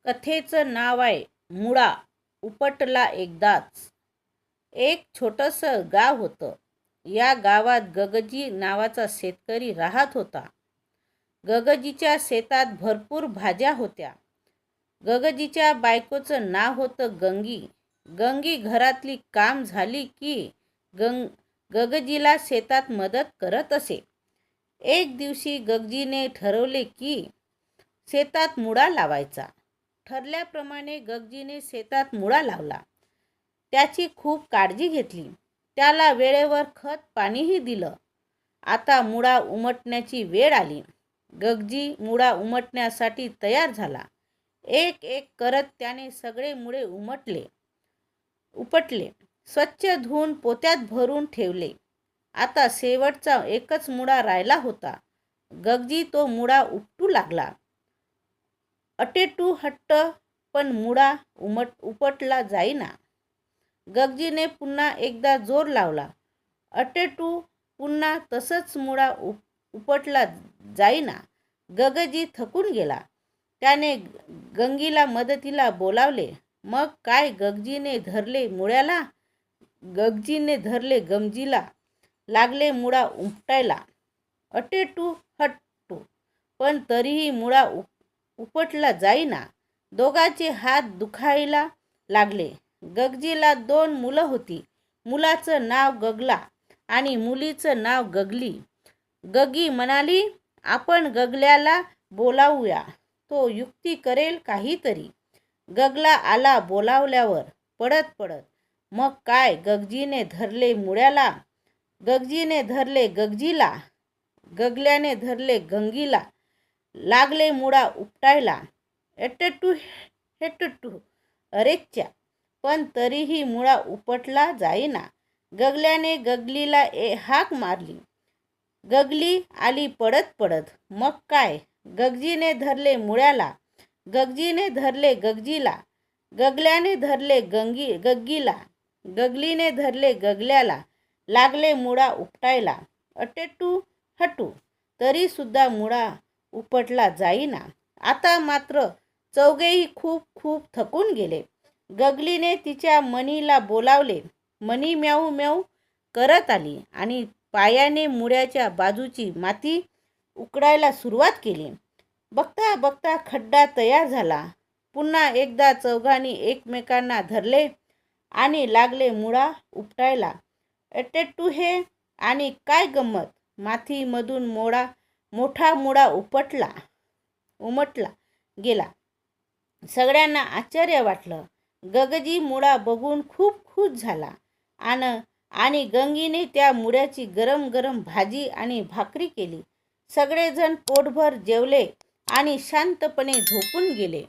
कथेचं नाव आहे मुळा उपटला एकदाच. एक छोटंसं गाव होतं. या गावात गगजी नावाचा शेतकरी राहत होता. गगजीच्या शेतात भरपूर भाज्या होत्या. गगजीच्या बायकोचं नाव होतं गंगी. गंगी घरातली काम झाली की गगजीला शेतात मदत करत असे. एक दिवशी गगजीने ठरवले की शेतात मुळा लावायचा. ठरल्याप्रमाणे गगजीने शेतात मुळा लावला. त्याची खूप काळजी घेतली. त्याला वेळेवर खत पाणीही दिलं. आता मुळा उमटण्याची वेळ आली. गगजी मुळा उमटण्यासाठी तयार झाला. एक एक करत त्याने सगळे मुळे उपटले. स्वच्छ धुवून पोत्यात भरून ठेवले. आता शेवटचा एकच मुळा राहिला होता. गगजी तो मुळा उपटू लागला. अटेटू हट्ट, पण मुळा उपटला जाईना. गगजीने पुन्हा एकदा जोर लावला. अटेटू पुन्हा तसंच मुळा उपटला जाईना. गगजी थकून गेला. त्याने गंगीला मदतीला बोलावले. मग काय गगजीने धरले मुळ्याला. गगजीने धरले गंजीला. लागले मुळा उपटायला. अटेटू हट्टू, पण तरीही मुळा उपटला जाईना. दोघांचे हात दुखायला लागले. गगजीला 2 मुलं होती. मुलाचं नाव गगला आणि मुलीचं नाव गगली. गगी म्हणाली, आपण गगल्याला बोलावूया, तो युक्ती करेल काहीतरी. गगला आला बोलावल्यावर पडत पडत. मग काय गगजीने धरले मुळ्याला. गगजीने धरले गगजीला. गगल्याने धरले गंगीला. लागले मुळा उपटायला. एटेटू हेटेटू, अरेच्या, पण तरीही मुळा उपटला जाईना. गगल्याने गगलीला हाक मारली. गगली आली पडत पडत. मग काय गगजीने धरले मुळ्याला. गगजीने धरले गगजीला. गगल्याने धरले गग्गीला. गगलीने धरले गगल्याला. लागले मुळा उपटायला. अटेटू हटू, तरी सुद्धा मुळा उपटला जाईना. आता मात्र चौघेही खूप खूप थकून गेले. गगलीने तिच्या मणीला बोलावले. मणी म्याऊ म्याऊ करत आली आणि पायाने मुळ्याच्या बाजूची माती उकडायला सुरुवात केली. बघता बघता खड्डा तयार झाला. पुन्हा एकदा चौघांनी एकमेकांना धरले आणि लागले मुळा उपटायला. एटेटू हे, आणि काय गंमत, मातीमधून मोठा मुळा उमटला गेला. सगळ्यांना आश्चर्य वाटलं. गगजी मुळा बघून खूप खुश झाला आणि गंगीने त्या मुळ्याची गरम गरम भाजी आणि भाकरी केली. सगळेजण पोटभर जेवले आणि शांतपणे झोपून गेले.